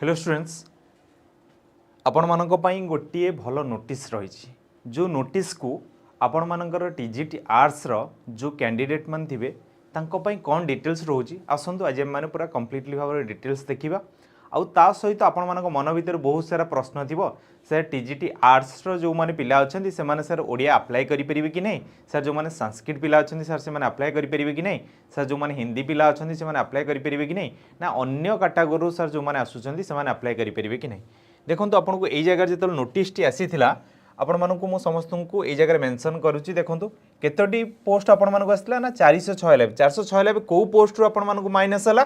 Hello students आपण मानक पई गोटे भल नोटिस रही जो नोटिस को आपण मानकर टीजीटी आर्ट्स रो जो कैंडिडेट मान थिबे तांको पई कोन डिटेल्स रोची आसंतु आज माने पूरा कंप्लीटली भाव डिटेल्स देखिबा आउ ता सहित आपण मानक मन भीतर बहुत सारा प्रश्न थिबो सर टीजीटी आर्ट्स रो जो माने पिला अछंती से माने सर ओडिया अप्लाई करि परिबे कि नहीं सर जो माने संस्कृत पिला अछंती सर से माने अप्लाई करि परिबे कि नहीं सर जो माने हिंदी पिला अछंती से माने अप्लाई करि परिबे कि नहीं ना अन्य कैटेगरी सर जो माने आसुचंती से माने अप्लाई करि परिबे कि नहीं देखंतु आपन को एई जगह जेतल नोटिस टी आसीथिला आपण मानकु मो समस्तंकु एई जगह मेंशन करूची देखंतु केतोटी पोस्ट आपण मानकु आसला ना 496 को पोस्ट रो आपण मानकु माइनस हला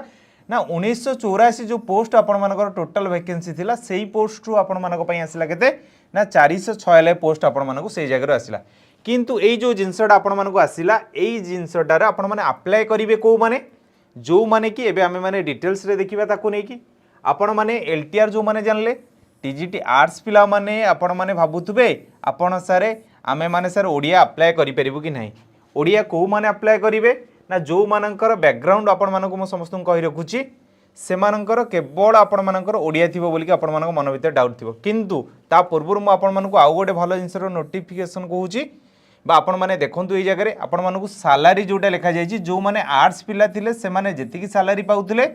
ना 1984 जो पोस्ट आपण मानकर टोटल वैकेंसी थिला सेही पोस्ट रो आपण मानक पई आसिला केते ना 496 पोस्ट आपण मानकु सेही जगह आसिला किंतु एई जो जिंसडा आपण मानकु आसिला एई जिंसडा रे आपण माने अप्लाई करिवे को माने जो माने कि एबे आमे माने डिटेल्स रे देखिबा ताकू नै कि आपण माने एलटीआर जो माने जानले टीजीटी आर्ट्स पिला माने आपण माने भाबुथबे आपण सारे आमे माने सर ओडिया अप्लाई करि परिबो कि नाही ओडिया को माने अप्लाई करिवे ना जो मानकर बैकग्राउंड आपण मानको म समस्त कहि रखुची से मानकर केवल आपण मानकर ओडिया थिबो बोली कि आपण मानको मन भीतर डाउट थिबो किंतु ता पूर्व म आपण मानको आउ गोटे भलो जिंसर नोटिफिकेशन कहूची बा आपण माने देखंतु एई जगह रे आपण मानको सैलरी जोटा लिखा जायछि जो माने आर्ट्स पिला थिले से माने जेतिकी सैलरी पाउथिले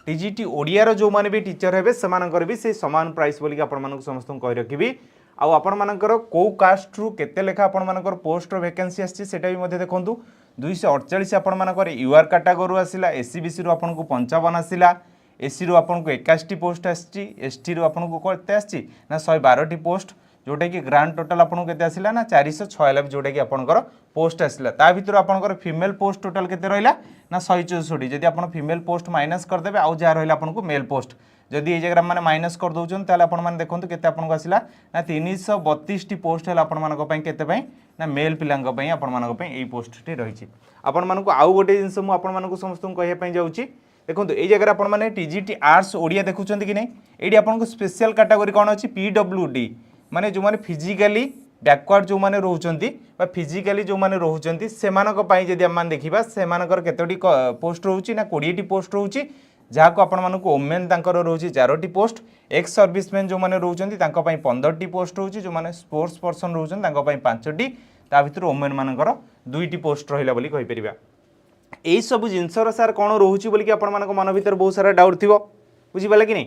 टीजीटी ओडिया रो जो माने भी टीचर हेबे से मानकर भी से समान प्राइस बोली कि आपण मानको समस्त कहि रखिबी आउ आपण मानकर को कास्ट रु केते लेखा आपण मानकर पोस्ट रो वैकेंसी आछि सेटा भी मध्ये देखंतु 248 आपण मानकर यूआर कैटेगरी आसिला एससीबीसी रु आपण को 55 आसिला एससी रु आपण को 81 पोस्ट आछि एसटी रु आपण को केते आछि ना 112 टी पोस्ट जोटा कि ग्रांड टोटल आपण को केते आसिला ना 496 जोटा कि आपनकर पोस्ट आसिला ता भितर आपनकर फीमेल पोस्ट टोटल केते रहिला ना 164 जदि आपण फीमेल पोस्ट माइनस कर देबे आउ जा रहिला आपण को मेल पोस्ट जदि ए जगह माने माइनस कर दउछन ताले आपण माने देखंतु केते आपण को आसिला ना 332 टी पोस्ट हला आपण मानको पई केते पई ना मेल पिलांग पई आपण मानको पई एई पोस्ट टी रहिछि आपण मानको आउ गोटे जिंस मु आपण मानको समस्त कहिया पई जाउछि देखंतु ए जगह आपण माने टीजीटी आर्ट्स ओडिया देखुछन कि नै एडी आपण को स्पेशल कैटेगरी कोन अछि पीडब्ल्यूडी माने जो माने फिजिकली बैकवर्ड जो माने रहउचंती बा फिजिकली जो माने रहउचंती सेमानक पई जदि हम देखिबा सेमानकर केतोटी पोस्ट रहउची ना 20 टी पोस्ट रहउची जहाँ को आपण मानक ओमेन तांकर रहउची 4 टी पोस्ट एक्स सर्विसमैन जो माने रहउचंती तांका पई 15 टी पोस्ट रहउची जो माने स्पोर्ट्स पर्सन रहउचंती तांका पई 5 टी ता भितर ओमेन मानकर 2 टी पोस्ट रहिला बोली कहि परिबा एई सब जिंसर सार कोन रहउची बोली कि आपण मानक मन भितर बहुत सारा डाउट थिबो बुझि पाला कि नै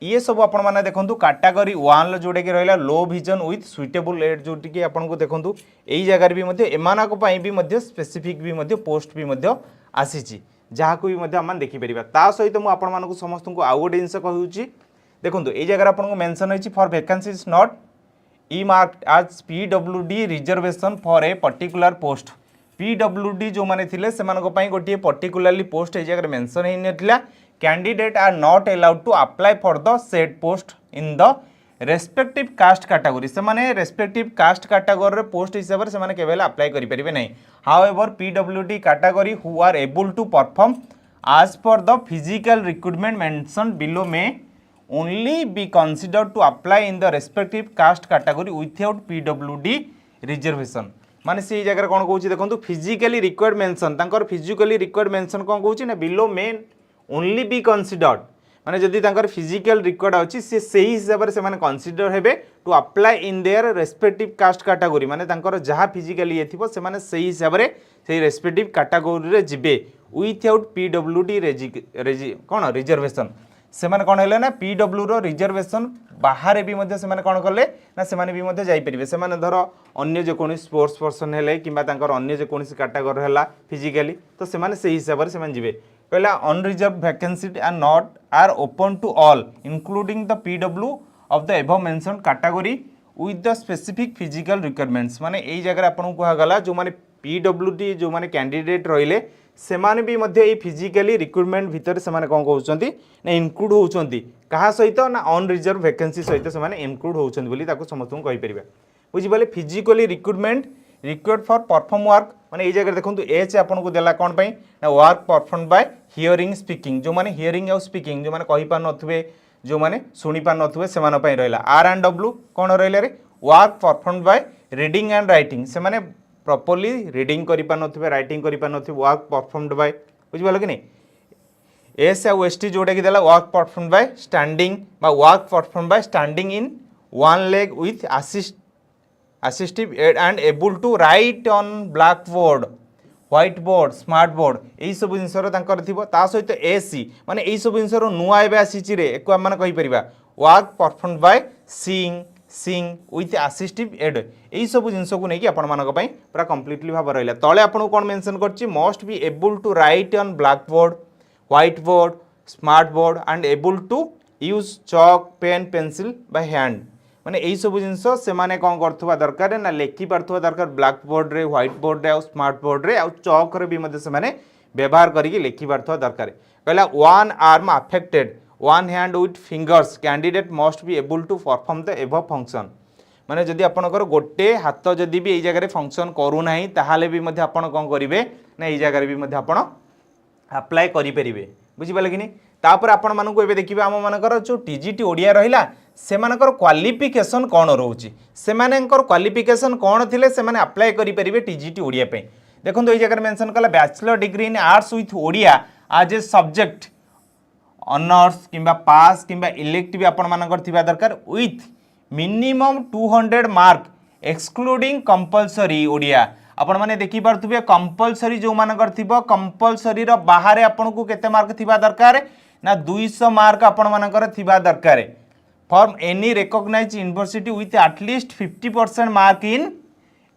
ये सब आपण माने देखंतु कैटेगरी 1 जोडे के रहला low vision with suitable aid जोटी कि आपण को देखंतु एई जगह भी मध्ये एमानक पई भी मध्ये स्पेसिफिक भी मध्ये पोस्ट भी मध्ये आसीची जहाँ को भी मध्ये हम देखि परिबा ता सहित मु आपण मानक समस्त को आउ गोटे जिंस कहूची देखंतु एई जगह आपण को मेंशन होईची for vacancies not earmarked as PWD reservation for a particular post PWD जो माने थिले से मानक पई गोटे पर्टिकुलरली पोस्ट ए जगह मेंशन हेइ नथिला candidate are not allowed to apply for the said post in the respective caste category से माने रेस्पेक्टिव कास्ट कैटेगरी रे पोस्ट हिसाब से माने केवल अप्लाई करि परिबे नै however PWD category who are able to perform as per the physical requirement mentioned below may only be considered to apply in the respective caste category without PWD reservation माने से जगह कौन कहूँ देखो फिजिकली रिक्वायर्ड मेंशन तांकर physically required mention कौन कहूँ ना बिलो मेन ओनली बी कनसिडर्ड माने जदि तांकर फिजिकल रिक्वायर्ड अछि से सही हिसाब से माने कनसिडर हेबे to apply in their respective caste category माने तांकर जहाँ फिजिकली ये थिबो से माने सही हिसाब रे सही रेस्पेक्टिव कैटेगरी रे जिबे विथआउट पीडब्ल्यूडी कौन रिजर्वेशन से माने कौन हेले ना पीडब्ल्यू रो रिजर्वेशन बाहर भी मध्य से माने कौन करले ना से माने भी मध्य जाई परिबे से माने धर अन्य जे कोनी स्पोर्ट्स पर्सन हेले किबा तांकर अन्य जे कोनी कैटेगरी हैला फिजिकली तो से माने सही हिसाब रे से माने जिबे कहला unreserve vacancy are not are open to all including the PW of the above mentioned category with the specific physical requirements माने एई जगह आपन को गला जो माने पीडब्ल्यूडी जो माने कैंडिडेट रहिले से माने भी मध्य ए फिजिकली रिक्वायरमेंट भीतर से माने कोन कहउचंती ना इंक्लूड होउचंती कहा सहित ना अनरिजर्व वैकेंसी सहित से माने इंक्लूड होउचंती बोली ताको समस्त कहि परिबा बुझि बाले physically requirement required for perform work माने ए जगह देखंतु एच आपन को देला कोन पई ना work perform by hearing speaking जो माने हियरिंग और स्पीकिंग जो माने कहि पार नथुबे जो माने सुनी पार नथुबे से माने पई रहला आर एंड डब्ल्यू कोन रहले रे work perform by reading and writing से माने प्रॉपर्ली रीडिंग करि पार नथुबे राइटिंग करि पार नथुबे वर्क परफॉर्मड बाय बुझि बालो कि नै एस आउ एस टी जोटा कि देला वर्क परफॉर्म बाय स्टैंडिंग बा work perform by standing in one leg with assistive aid and able to write on blackboard white board smart board এই সব জিনিসর তাঙ্কর থিব তা সহিত এসি মানে এই সব জিনিসর নুয়া এবে আসিছি রে একু আমি কই পারিবা work perform by using with assistive aid এই সব জিনিসকু নেকি আপন মানক পাই পুরা কমপ্লিটলি ভাবে রহিলা তলে আপন কোন মেনশন করছি most be able two right on blackboard white board smart board and able to use chalk pen pencil by hand ମାନେ এই সব জিনিস সেমানে কোন করথবা দরকার না লেখি পারথবা দরকার ব্ল্যাক বোর্ড রে হোয়াইট বোর্ড রে আর স্মার্ট বোর্ড রে আর চক রে বি মধ্যে সেমানে ব্যবহার করিকি লেখি পারথবা দরকার কইলা one arm affected one hand with fingers candidate must be able to perform the above function মানে যদি আপনার গোটে হাত যদি বি এই জায়গায় ফংশন করু নাই তাহলে বি মধ্যে আপন কোন করিবে না এই জায়গায় বি মধ্যে আপন আপ্লাই করি পারিবে বুঝি পালে কিনি তারপরে আপন মানকু এবে দেখিবে আম মানকৰ যে টিজিটি ওড়িয়া রহিলা সেমানকৰ ক্বালিফিকেশন কোন রহুচি সেমানকৰ ক্বালিফিকেশন কোন থিলে সেমানে আপ্লাই করি পারিবে টিজিটি ওড়িয়া পে দেখুন এই জায়গায় মেনশন কলা bachelor degree in arts with Odia আজ এ সবজেক্ট অনার্স কিংবা পাস কিংবা ইলেক্টিভ আপন মানকৰ থিবা দরকার with minimum 200 mark excluding compulsory Odia आपण माने देखि पारथुबे कंपलसरी जो मानकर थिबो कंपलसरी रो बाहर आपन को केते मार्क थिबा दरकार ना 200 मार्क आपण मानकर थिबा दरकार for any recognised university with at least 50% mark in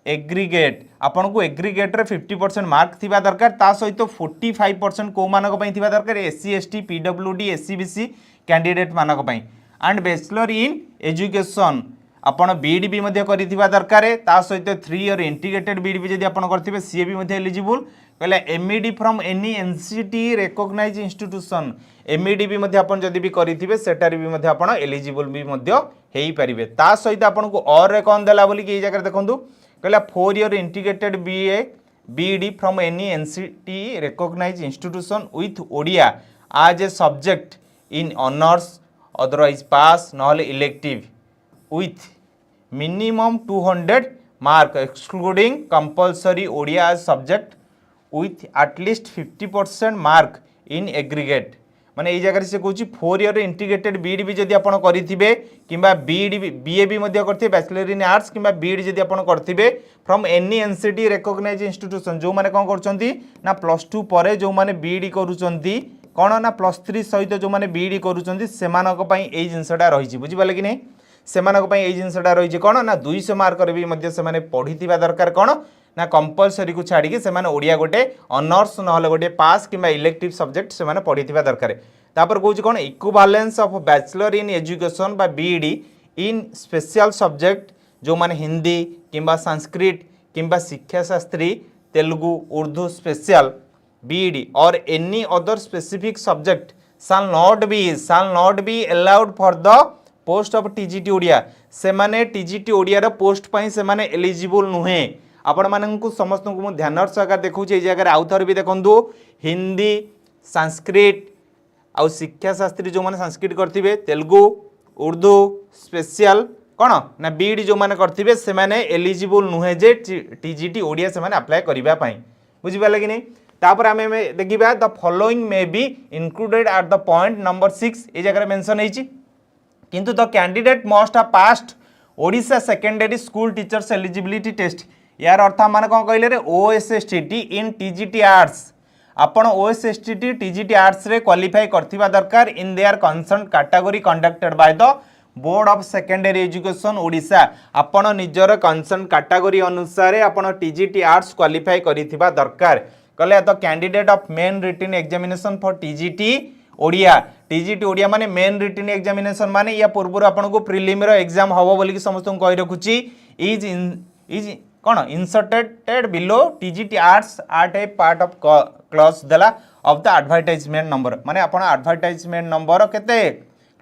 aggregate आपण को एग्रीगेट रे 50% मार्क थिबा दरकार ता सहित 45% को मानक पई थिबा दरकार SC ST PWD SCBC candidate मानक पई एंड बैचलर इन एजुकेशन आपण बीईडी भी मध्य करिथिबा दरकार ता सहित 3 इयर इंटीग्रेटेड बीईडी भी जदी आपण करथिबे सीए भी मध्य एलिजिबल कहले MEd from any NCTE recognized institution MEd भी मध्य आपण जदी भी करिथिबे सेटार भी मध्य आपण एलिजिबल भी मध्य हेई परिबे ता सहित आपण को और रे कोन देला बोली कि ए जगह देखंतु कहले 4 year integrated BA BEd from any NCTE recognized institution with Odia as a subject in honours otherwise pass नॉले elective with minimum 200 mark excluding compulsory ODIA as subject with at least 50% mark in aggregate माने এই জায়গায় সে কইছি 4 year integrated BED B যদি আপন করিথিবে কিংবা BED BA B মধ্য করথিবে ব্যাচলর ইন আর্টস কিংবা বিইডি যদি আপন করথিবে from any NCTE recognized institution जो माने कोन करचंती ना +2 परे जो माने बीईडी करूचंती कोन ना +3 सहित जो माने बीईडी करूचंती सेमानक पई एई जिंसटा रहिछि बुझि पाले कि नै सेमानक पई एई जिंसटा रहिछि कोन ना 200 मार्क रे भी मध्य से माने पढिथिबा दरकार कोन ना कंपलसरी को छाड़ी के से माने ओडिया गोटे ऑनर्स नहले गोटे पास किंबा इलेक्टिव सब्जेक्ट से माने पढिथिबा दरकार तापर कहूँ कौन equivalence of bachelor in education बा बीईडी इन स्पेशल सब्जेक्ट जो माने हिंदी किंबा संस्कृत किंबा शिक्षा शास्त्री तेलुगु उर्दू स्पेशल बीईडी और any other specific subject shall not be allowed for the post of TGT Odia से माने टीजीटी ओडिया रो पोस्ट पई से माने एलिजिबल नुहे आपण माननकु समस्त को ध्यान सहकार देखौ जे जगह आउ थर भी देखंतु हिंदी संस्कृत आउ शिक्षा शास्त्री जो माने संस्कृत करथिबे तेलुगु उर्दू स्पेशल कोन ना बीडी जो माने करथिबे से माने एलिजिबल नुहे जे टीजीटी ओडिया से माने अप्लाई करिबा पई बुझि पाले कि नै तापर हमें देखिबा the following may be included at the point number 6 ए जगह मेंशन हेछि किंतु the candidate must have passed Odisha secondary school teachers eligibility test यार अर्थ मान कौन कहले रे ओएसएसटीटी इन टीजीटी आर्ट्स आपण ओएसएसटीटी टीजीटी आर्ट्स रे क्वालिफाई करथिबा दरकार in their concern category conducted by the board of secondary education Odisha आपण निजर कंसर्न कैटेगरी अनुसार आपण टीजीटी आर्ट्स क्वालिफाई करिथिबा दरकार कहले the candidate of main written examination for TGT Odia TGT Odia माने मेन रिटन एग्जामिनेशन माने या पूर्व आपन को प्रिलिम रो एग्जाम हबो बोली समस्त को कहि रखुची इज कोन inserted below TGT arts art a part of clause देला ऑफ द एडवर्टाइजमेंट नंबर माने आपन एडवर्टाइजमेंट नंबर केते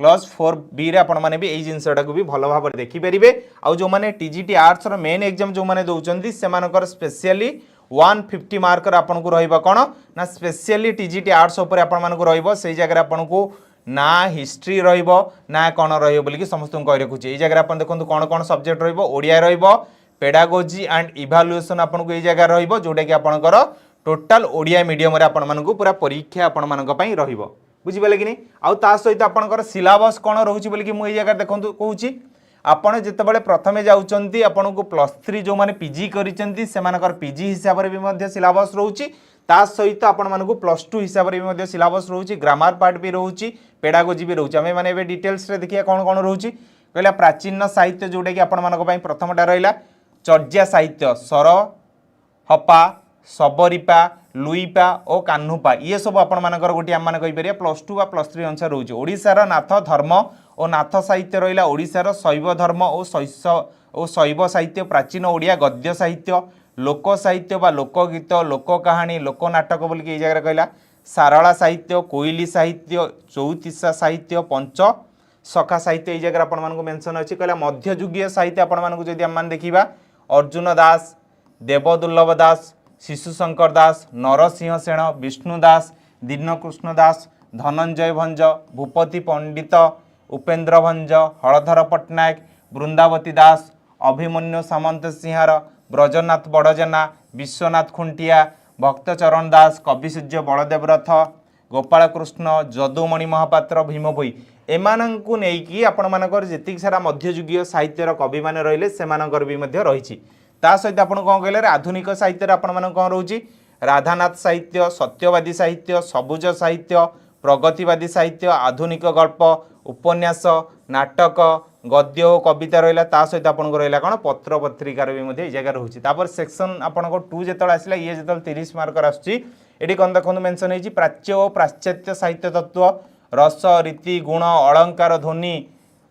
क्लॉज 4b रे आपन माने भी एई जिंसटा को भी भलो भाबरे देखि परिबे आ जो माने टीजीटी आर्ट्स रो मेन एग्जाम जो माने दउचंदी से मानकर स्पेशली 150 मार्कर आपन को रहइबा कोन ना स्पेशली टीजीटी आर्ट्स ऊपर आपन मान को रहइबो सेही जगह आपन को ना हिस्ट्री रहइबो ना कोन रहइबो बोली कि समस्त को कहि रखुची एई जगह आपन देखंतु कोन कोन सब्जेक्ट रहइबो ओडिया रहइबो पेडागोजी एंड इवैल्यूएशन आपन को एई जगह रहइबो जोटा कि आपन कर टोटल ओडिया मीडियम रे आपन मान को पूरा परीक्षा आपन मान को पई रहइबो बुझिपारे कि नहीं आउ ता सहित आपनकर सिलेबस कौन रोचे बोल कि मुझे जगह देखो कहूँ आपड़ जितेबाला प्रथमे जाऊँच आपन को +3 जो मैंने पीजी कर पीजी हिसाब से सिलेबस रोचे ता सहित आपण मानक +2 हिसाब से सिलेबस रोचे ग्रामर पार्ट भी रोचे पेडागोजी भी रोचे आम मैंने डिटेल्स देखिए कौन कौन रोचे कहला प्राचीन साहित्य जोटा कि आपण मानक प्रथमटा रहा चर्या साहित्य स्वर हपा सबरीपा लुईपा और कान्हुपा ये सब आपण मानकर गोटे आम मैंने +2 व +3 अनुसार रोचे ओडिशार नाथ धर्म और नाथ साहित्य रहा ओडिशार शैव धर्म और शैव साहित्य प्राचीन ओडिया गद्य साहित्य लोक साहित्य बा लोकगीत लोक कहानी लोक नाटक बोल कि जगह कहला सारला साहित्य कोईली साहित्य चौतीसा साहित्य पंच सखा साहित्य ये जगह आपण मानक मेंशन अच्छी कहला मध्ययुगीय साहित्य आपण मानक जदि आम देखा अर्जुन दास देवदुर्लभ दास शिशुशंकर दास नरसिंह सेन विष्णु दास दीनकृष्ण दास धनंजय भंज भूपति पंडित उपेन्द्र भंज हलधर पट्टनायक बृंदावती दास अभिमन्यु सामंत सिंहार ब्रजनाथ बड़जेना विश्वनाथ खुंटिया भक्तचरण दास कविसूर्य बलदेव रथ गोपाल कृष्ण जदुमणि महापात्र भीम भोई एमानंकु नेकी आपण मानकर जेतिक सारा मध्ययुगीय साहित्यर कवि माने रहिले सेमानकर भी मध्य रहिछि ता सहित आपण कौन कहले आधुनिक साहित्य आपण मान कौन रोची राधानाथ साहित्य सत्यवादी साहित्य सबुज साहित्य प्रगतिवादी साहित्य आधुनिक गल्प उपन्यास नाटक गद्य और कविता रहा ता सहित आपको रहा कौन पत्र पत्रिकार भी जगह रोचे तापर सेक्शन आपको 2 जो आसला ये जो 30 मार्कर आसटी कौन देखो मेंशन होती प्राच्य और पाश्चात्य साहित्य तत्व रस रीति गुण अलंकार ध्वनि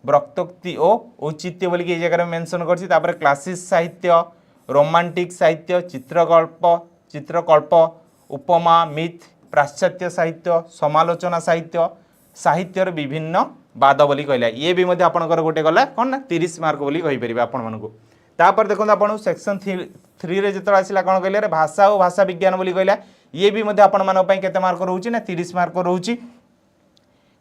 वक्तोक्ति और औचित्य बोल कि जगह मेंशन कर क्लासिक साहित्य रोमांटिक साहित्य चित्रकल्प उपमा मिथ पाश्चात्य साहित्य समालोचना साहित्य साहित्यर विभिन्न बाद बोली कहला ये भी मध्य आपनकर गोटे गला कौन ना 30 मार्क बोली कहि परिबा आपण मानको तापर देखो आपण सेक्शन 3 रे जतरा आसिला कोन कहले रे भाषा और भाषा विज्ञान बोली कहला ये भी मध्य आपण मानक पई केते मार्क रहउची ना 30 मार्क रहउची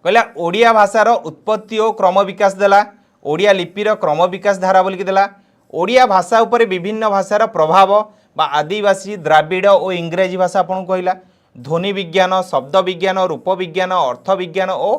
कहला ओडिया भाषार उत्पत्ति और क्रम विकास देला ओडिया लिपिर क्रम विकास धारा बोली देला ओडिया भाषा उपरे विभिन्न भाषार प्रभाव बा आदिवासी द्राविड़ और इंग्रेजी भाषा आपन कहला ध्वनि विज्ञान शब्द विज्ञान रूप विज्ञान अर्थ विज्ञान और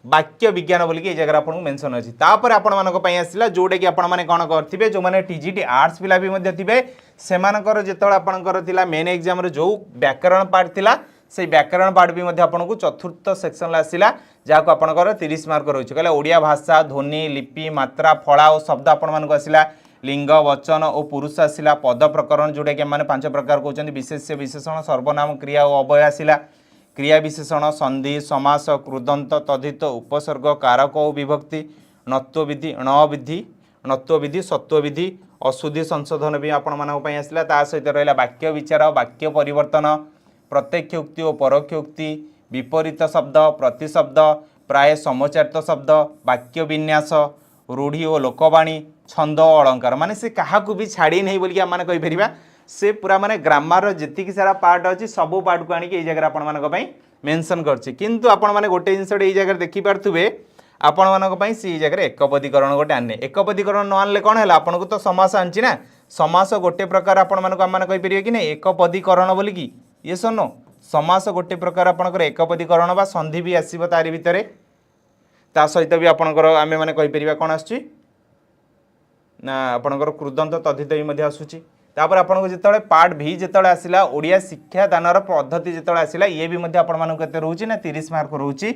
वाक्य विज्ञान बोल कि जगह आपको मेंशन अच्छी तापर आपण मानक आसला जोटा कि आपण मैंने कौन करेंगे जो मैंने टीजीटी आर्ट्स पिला भी थे सेमानकर जितेबाला आपणकर थिला मेन एग्जाम रे जो व्याकरण पार्ट थिला से व्याकरण पार्ट भी आपको चतुर्थ सेक्शन आसला जहाँ आपणकर 30 मार्क रही कहला ओडिया भाषा ध्वनि लिपि मात्रा फला और शब्द आपण मानक आसला लिंग वचन और पुरुष आसला पद प्रकरण जोटा कि मैंने 5 प्रकार कहते विशेष्य विशेषण सर्वनाम क्रिया और अव्यय आसला क्रिया विशेषण संधि समास कृदंत तद्धित उपसर्ग कारक और विभक्ति नत्वविधि णविधि नत्वविधि सत्वविधि अशुद्धि संशोधन भी आपण मानक आसला ता सहित रहा वाक्य विचार वाक्य परिवर्तन प्रत्यक्ष उक्ति और परोक्ष उक्ति विपरीत शब्द प्रतिशब्द प्राय समचारित शब्द वाक्य विन्यास रूढ़ी और लोकवाणी छंद और अलंकार माने से क्या भी छाड़ी नहीं बोलिए आम कही परिबा से पूरा माने ग्रामर जी सारा पार्ट अच्छी सब पार्ट को आनिक जगह आपण मेंशन करछि किंतु आपण माने गोटे जिनस ये जगह देखी पार्थुबे आपण मानक से जगह एकपदीकरण गोटे आने एकपदीकरण न आनले कौन है आपन को तो समास आनी ना समास गोटे प्रकार आपण मानक आम कही परिबे कि नहीं एकपदीकरण बोली कि ये सुनो समास गोटे प्रकार आपनकर एकपदीकरण बा संधि भी आसीबो तारि भितरे ता सहित भी आपनकर आमे माने कहि परिबा कोन आछी ना आपनकर कृदंत तद्धित भी मध्ये आसुची तापर आपनको जितेबाला पार्ट भी जितेबाला आसला ओडिया शिक्षा दानर पद्धति जितेबाला आसला ये भी मध्ये आपण मानक केते रहउची ना 30 मार्क रहउची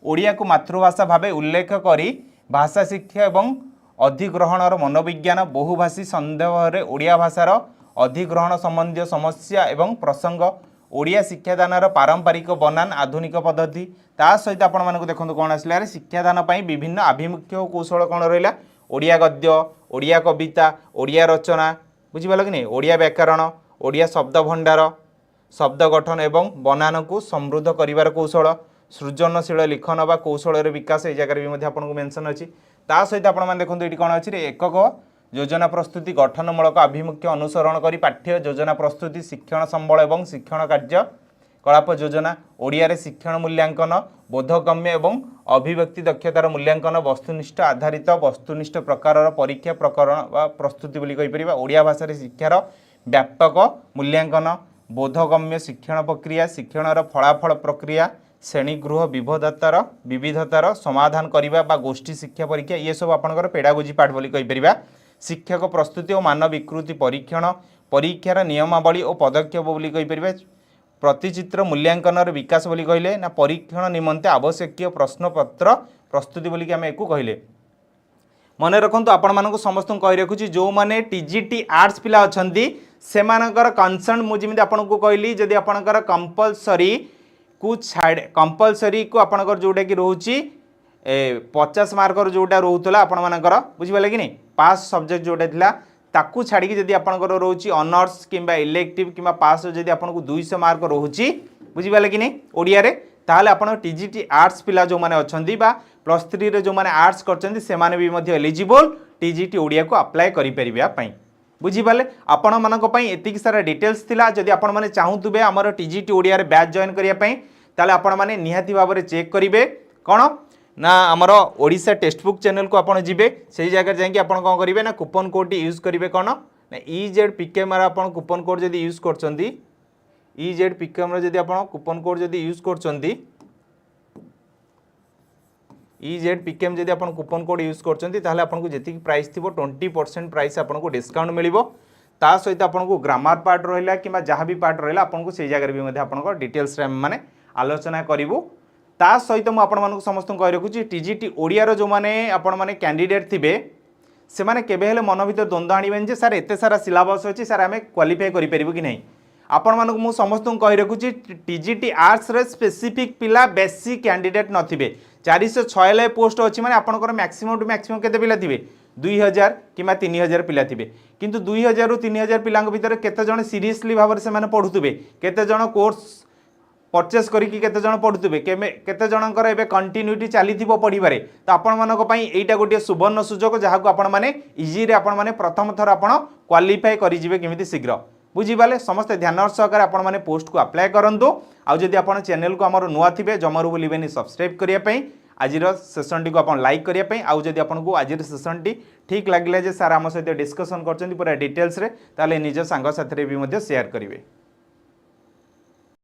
ओडिया को मातृभाषा भावे उल्लेख करी भाषा शिक्षा एवं अधिग्रहणर मनोविज्ञान बहुभाषी संदर्भ में ओडिया भाषार अधिग्रहण संबंधी समस्या एवं प्रसंग ओडिया शिक्षादानर पारंपरिक बनान आधुनिक पद्धति ता सहित आपण मानक देखंतु कोन आसला शिक्षादान पई विभिन्न आभिमुख्य और कौशल कोन रहिला ओडिया गद्य ओडिया कविता ओडिया रचना बुझिपाल कि नहीं ओडिया व्याकरण ओडिया शब्द भंडार शब्द गठन एवं बनान को समृद्ध करिवार कौशल सृजनशील लिखन व कौशल विकास ये जगह भी आपको मेंशन अच्छी ता सहित आप देखो ये कौन अच्छी एकक योजना प्रस्तुति गठनमूलक आभिमुख्य अनुसरण कर पाठ्य योजना प्रस्तुति शिक्षण संबल एवं शिक्षण कार्य कलाप योजना ओडिया रे शिक्षण मूल्यांकन बोधगम्य एवं अभिव्यक्ति दक्षतार मूल्यांकन वस्तुनिष्ठ आधारित वस्तुनिष्ठ प्रकार परीक्षा प्रकरण व प्रस्तुति बोली कहि परिबा ओडिया भाषा रे शिक्षार व्यापक मूल्यांकन बोधगम्य शिक्षण प्रक्रिया शिक्षणर फलाफल प्रक्रिया श्रेणीगृह विविधतार समाधान करने बा गोष्ठी शिक्षा परीक्षा ये सब आपंकर पेडागोजी पाठ बोली कहीपर शिक्षक प्रस्तुति और मान विकृति परीक्षण परीक्षार नियमावली और पदक्षेप बोली कहीपर प्रतिचित्र मूल्यांकन विकास बोली कहले ना परीक्षण निमंते आवश्यक प्रश्नपत्र प्रस्तुति बोली आम एक कहले मन रखु आपण मानक समस्त कही रखुची जो मैंने टीजीटी आर्ट्स पिला अच्छा से कनसर्न मुझे आपको कहली जदि आपणकर कंपलसरी को छाड़ कंपलसरी को आपणकर जोटा कि रोचे 50 मार्कर जोटा रोला आपणकर बुझिपारे कि नहीं पास सब्जेक्ट जोटा थिला ताकू छाड़ी जदि आपणकर रोचे ऑनर्स किंबा इलेक्टिव किंबा पास जदि आपको 200 मार्क रोचे बुझिपारे कि नहीं ओडिया रे ताहले आपण टीजीटी आर्ट्स पिला जो माने अछंती बा +3 रे जो माने आर्ट्स करछंती से माने भी मध्ये एलिजिबल टीजीटी ओडिया को अप्लाई करि परिबा पई बुझिपाले आपण मानक पई एतिक सारा डिटेल्स थिला जदि आपण माने चाहुतुबे हमर टीजीटी ओडिया रे बैच जॉइन करिया पई ताले आपण माने निहाती भाव में चेक करिवे कोन ना आमर ओडिशा टेक्स्टबुक चैनल को आपण जिबे सेही जगह जाई कि आपण कोन करिवे ना कूपन कोड यूज करिवे कोन ना EZ PKM रा आपण कूपन कोड जदि यूज करछंती EZ PKM रा जदि आपण कूपन कोड जदि यूज करछंती EZ PKM जदि आपण कूपन कोड यूज करछंती ताहले आपनको जेतिक प्राइस थिबो 20% प्राइस आपनको डिस्काउंट मिलिबो ता सहित आपनको ग्रामर पार्ट रहिला किबा जहाँ भी पार्ट रहिला आपनको सेही जगह भी मध्ये आपनको डिटेल्स रे माने आलोचना करिवु ता सहित मु आपण मानक समस्त कहि रखुची टीजीटी ओडिया रो जो माने आपण माने कैंडिडेट थिबे से माने केबे हेले मन भीतर द्वंद्व आनिबेन जे सर एते सारा सिलेबस अछि सर आमे क्वालिफाई करि परिबो कि नहीं आपण मानक मु समस्त कहि रखुची टीजीटी आर्ट्स रे स्पेसिफिक पिला बेसिक कैंडिडेट नथिबे 406 पोस्ट अछि माने आपनकर मैक्सिमम टू मैक्सिमम केते पिला थिबे 2000 किंबा 3000 पिला थिबे किंतु 2000 रु 3000 पिलांक भीतर केते जण सीरियसली भाव से माने पढुतबे केते जण कोर्स परचेस करिकि केते जण पढुतबे केते जणकर एबे कंटिन्यूटी चलीथिबो पढिबारे तो आपण मानक पई एटा गोटे सुवर्ण सुजोग जहाको आपण माने इजी रे आपण माने प्रथम थर आपण क्वालिफाई करि जिवे केमिति शीघ्र बुझिबाले समस्त ध्यान सहकार आपण माने पोस्ट को अप्लाई करंतु आ जदि आपण चैनल को हमर नुआ थिबे जमारू बोलिबेनी सब्सक्राइब करिया पई आजिर सेशन टी को आपण लाइक करिया पई आ जदि आपण को आजिर सेशन टी ठीक लागले जे सारा हम सहित डिस्कशन करचंदी पूरा डिटेल्स रे ताले निज संग साथी रे भी मध्ये शेयर करिवे।